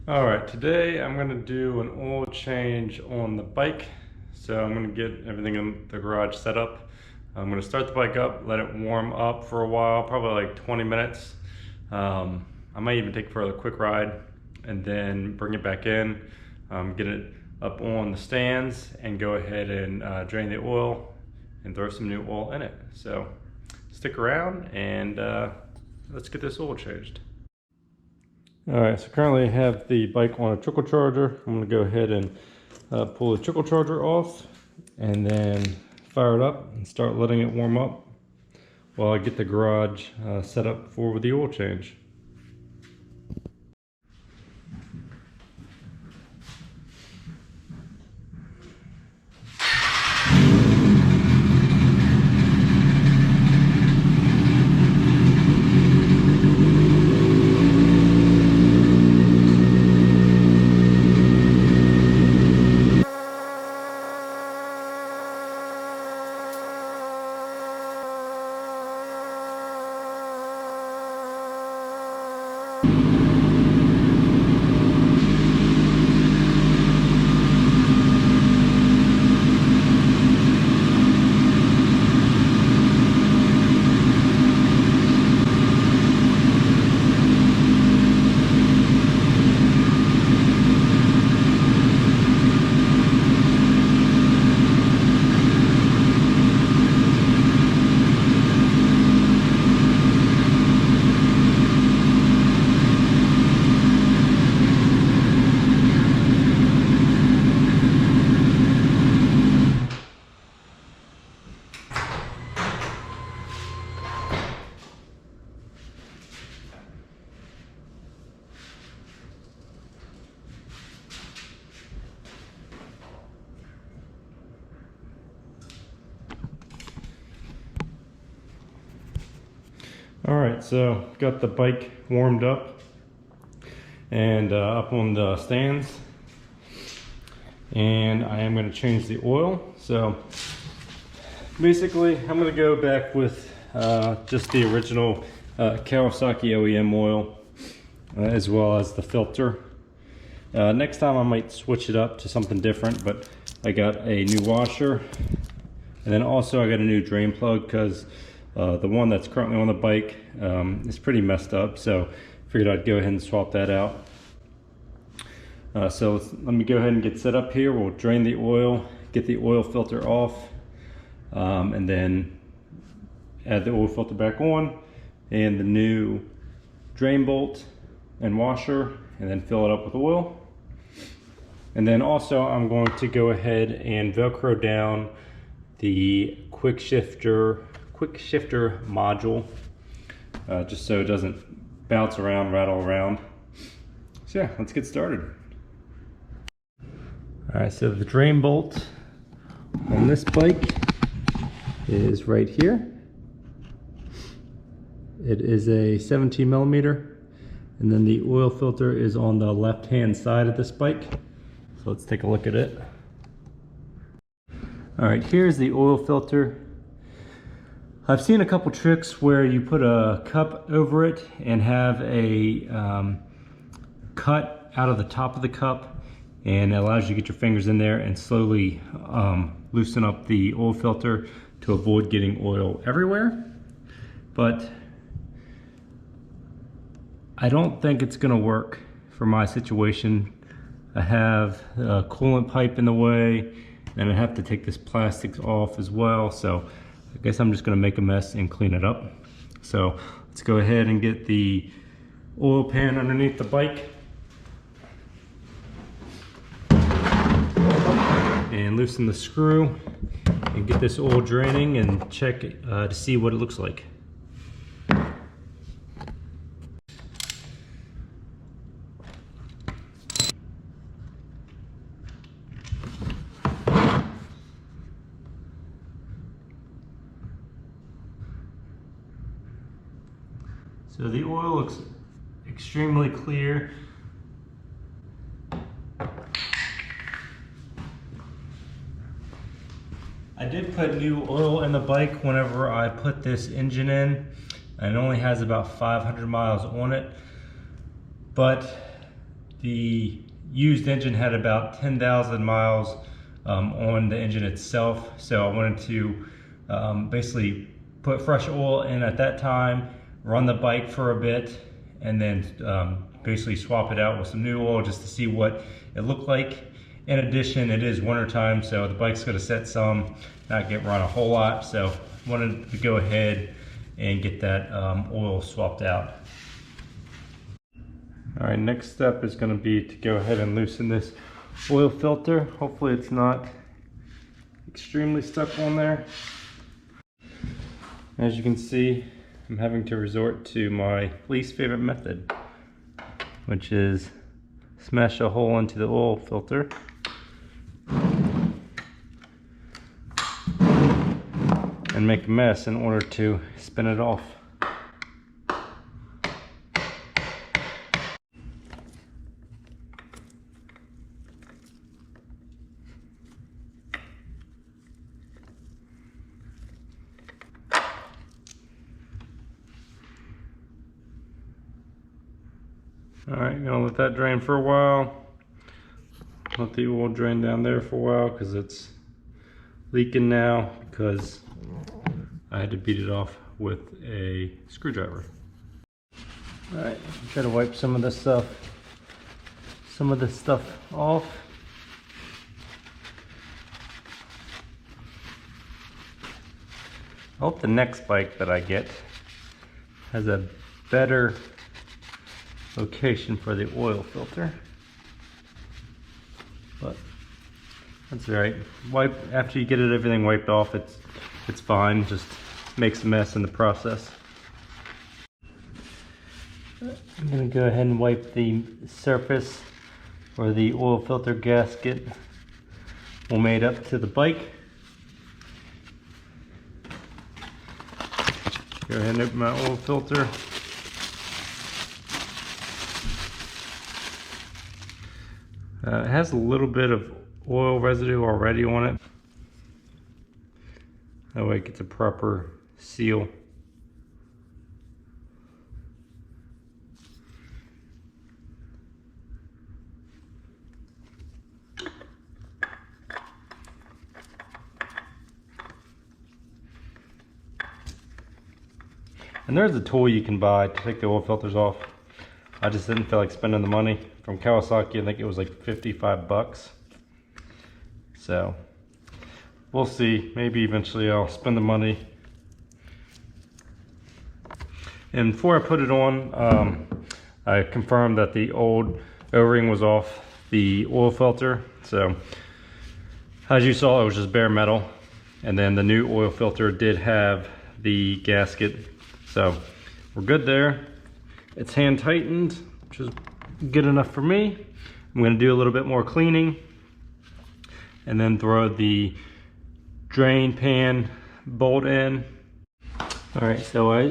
Alright, today I'm going to do an oil change on the bike. So I'm going to get everything in the garage set up. I'm going to start the bike up, let it warm up for a while, probably like 20 minutes. I might even take it for a quick ride and then bring it back in, get it up on the stands and go ahead and drain the oil and throw some new oil in it. So stick around and let's get this oil changed. Alright, so currently I have the bike on a trickle charger. I'm going to go ahead and pull the trickle charger off and then fire it up and start letting it warm up while I get the garage set up for the oil change. Alright, so got the bike warmed up and up on the stands, and I am going to change the oil. So basically I'm going to go back with just the original Kawasaki OEM oil as well as the filter. Next time I might switch it up to something different, but I got a new washer, and then also I got a new drain plug because the one that's currently on the bike is pretty messed up, so figured I'd go ahead and swap that out. So let me go ahead and get set up here. We'll drain the oil, get the oil filter off, and then add the oil filter back on and the new drain bolt and washer, and then fill it up with oil. And then also I'm going to go ahead and Velcro down the quick shifter module, just so it doesn't bounce around, rattle around. So yeah, let's get started. Alright, so the drain bolt on this bike is right here. It is a 17 millimeter, and then the oil filter is on the left hand side of this bike. So let's take a look at it. Alright, here's the oil filter. I've seen a couple tricks where you put a cup over it and have a cut out of the top of the cup, and it allows you to get your fingers in there and slowly loosen up the oil filter to avoid getting oil everywhere. But I don't think it's gonna work for my situation. I have a coolant pipe in the way, and I have to take this plastic off as well, so I guess I'm just going to make a mess and clean it up. So let's go ahead and get the oil pan underneath the bike and loosen the screw and get this oil draining and check to see what it looks like. So the oil looks extremely clear. I did put new oil in the bike whenever I put this engine in, and it only has about 500 miles on it. But the used engine had about 10,000 miles on the engine itself, so I wanted to basically put fresh oil in at that time, run the bike for a bit, and then basically swap it out with some new oil just to see what it looked like. In addition, it is winter time, so the bike's going to set some, not get run a whole lot, so I wanted to go ahead and get that oil swapped out. All right, next step is going to be to go ahead and loosen this oil filter. Hopefully it's not extremely stuck on there. As you can see, I'm having to resort to my least favorite method, which is smash a hole into the oil filter and make a mess in order to spin it off. Alright, gonna let that drain for a while. Let the oil drain down there for a while because it's leaking now because I had to beat it off with a screwdriver. Alright, try to wipe some of this stuff off. I hope the next bike that I get has a better location for the oil filter, but that's all right. Wipe after you get everything wiped off. It's fine. Just makes a mess in the process. I'm gonna go ahead and wipe the surface where the oil filter gasket will made up to the bike. Go ahead and open my oil filter. It has a little bit of oil residue already on it. That way it gets a proper seal. And there's a tool you can buy to take the oil filters off. I just didn't feel like spending the money. From Kawasaki, I think it was like 55 bucks. So we'll see. Maybe eventually I'll spend the money. And before I put it on, I confirmed that the old O-ring was off the oil filter. So as you saw, it was just bare metal. And then the new oil filter did have the gasket. So we're good there. It's hand tightened, which is good enough for me. I'm going to do a little bit more cleaning and then throw the drain pan bolt in. Alright, so I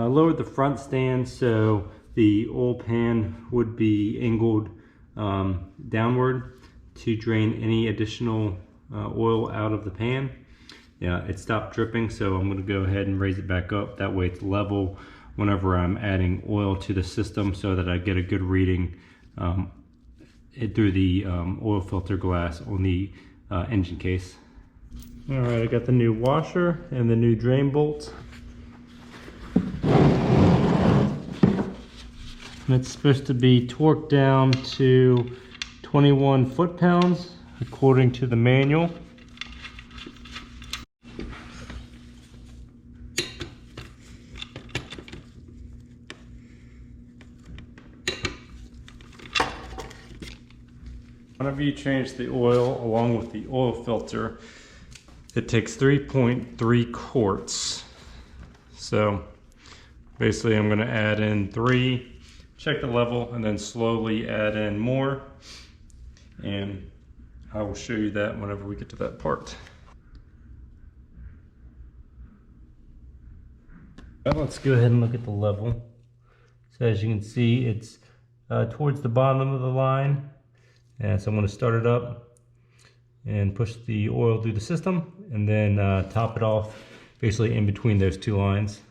lowered the front stand so the oil pan would be angled downward to drain any additional oil out of the pan. Yeah, it stopped dripping, so I'm going to go ahead and raise it back up. That way it's level whenever I'm adding oil to the system so that I get a good reading through the oil filter glass on the engine case. All right, I got the new washer and the new drain bolts. And it's supposed to be torqued down to 21 foot-pounds according to the manual. Whenever you change the oil along with the oil filter, it takes 3.3 quarts. So basically I'm going to add in 3, check the level, and then slowly add in more. And I will show you that whenever we get to that part. Well, let's go ahead and look at the level. So as you can see, it's towards the bottom of the line. And so I'm going to start it up and push the oil through the system and then top it off basically in between those two lines.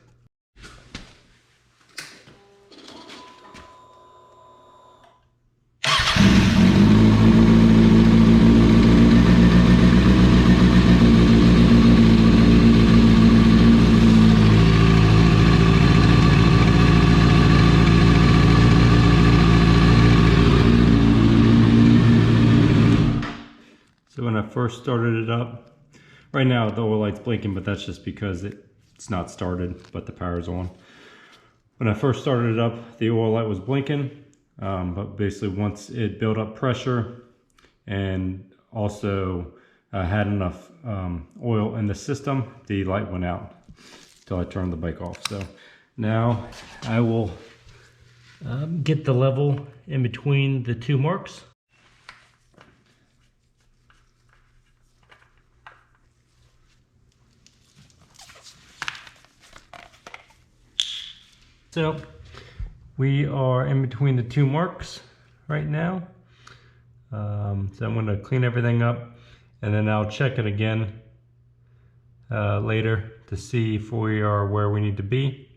first started it up. Right now the oil light's blinking, but that's just because it's not started, but the power's on. When I first started it up, the oil light was blinking, but basically once it built up pressure and also had enough oil in the system, the light went out until I turned the bike off. So now I will get the level in between the two marks. So we are in between the two marks right now. So I'm going to clean everything up, and then I'll check it again later to see if we are where we need to be.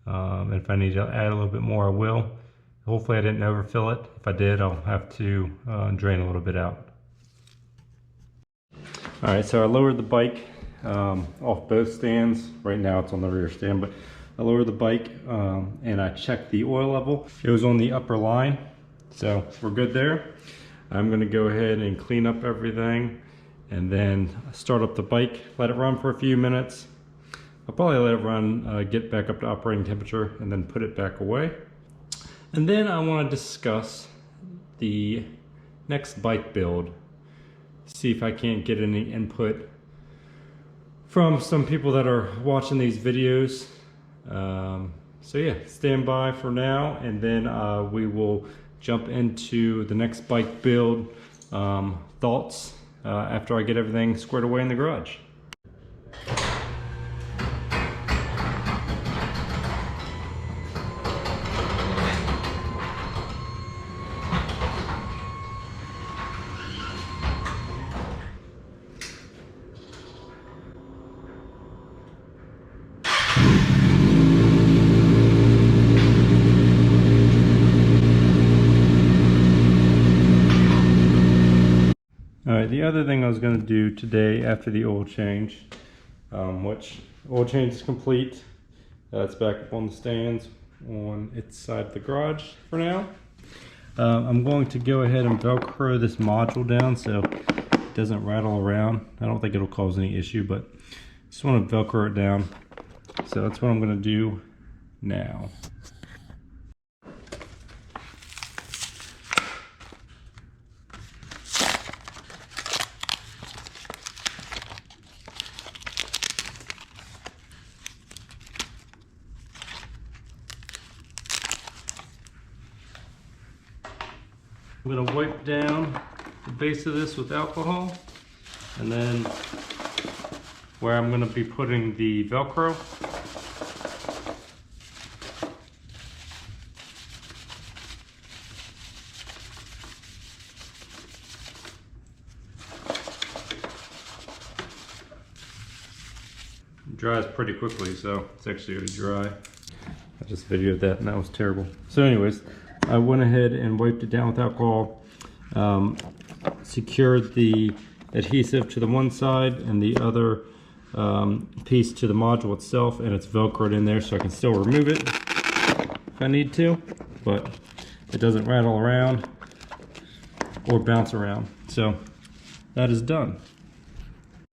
And if I need to add a little bit more, I will. Hopefully I didn't overfill it. If I did, I'll have to drain a little bit out. All right, so I lowered the bike off both stands. Right now it's on the rear stand, but I lowered the bike and I checked the oil level. It was on the upper line, so we're good there. I'm gonna go ahead and clean up everything and then start up the bike, let it run for a few minutes. I'll probably let it run, get back up to operating temperature, and then put it back away. And then I wanna discuss the next bike build, see if I can't get any input from some people that are watching these videos. So yeah, stand by for now, and then we will jump into the next bike build thoughts after I get everything squared away in the garage. Alright, the other thing I was going to do today after the oil change, which oil change is complete. It's back up on the stands on its side of the garage for now. I'm going to go ahead and Velcro this module down so it doesn't rattle around. I don't think it'll cause any issue, but just want to Velcro it down. So that's what I'm going to do now. I'm going to wipe down the base of this with alcohol, and then where I'm going to be putting the Velcro, it dries pretty quickly, so it's actually going to dry. I just videoed that and that was terrible. So anyways, I went ahead and wiped it down with alcohol, secured the adhesive to the one side and the other piece to the module itself, and it's Velcroed in there so I can still remove it if I need to, but it doesn't rattle around or bounce around. So that is done.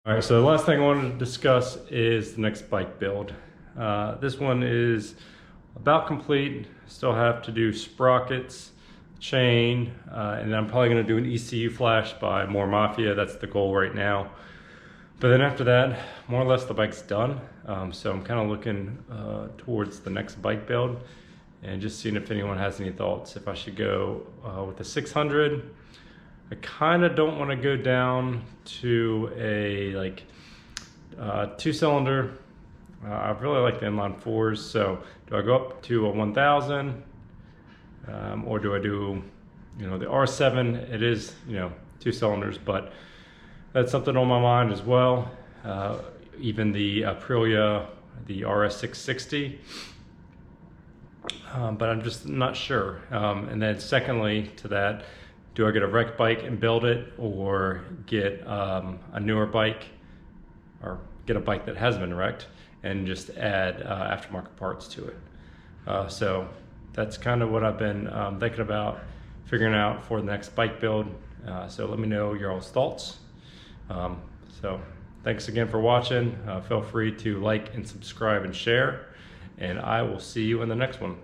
All right, so the last thing I wanted to discuss is the next bike build. This one is about complete. Still have to do sprockets, chain, and I'm probably going to do an ECU flash by more Mafia. That's the goal right now. But then after that, more or less the bike's done. So I'm kind of looking towards the next bike build and just seeing if anyone has any thoughts. If I should go with the 600. I kind of don't want to go down to a two-cylinder. I really like the inline 4s, so do I go up to a 1000 or do I do, the R7? It is, 2 cylinders, but that's something on my mind as well. Even the Aprilla, the Rs660, but I'm just not sure. And then secondly to that, do I get a wrecked bike and build it, or get a newer bike, or get a bike that has been wrecked and just add aftermarket parts to it? So that's kind of what I've been thinking about, figuring out for the next bike build. So let me know your all's thoughts. So thanks again for watching. Feel free to like and subscribe and share, and I will see you in the next one.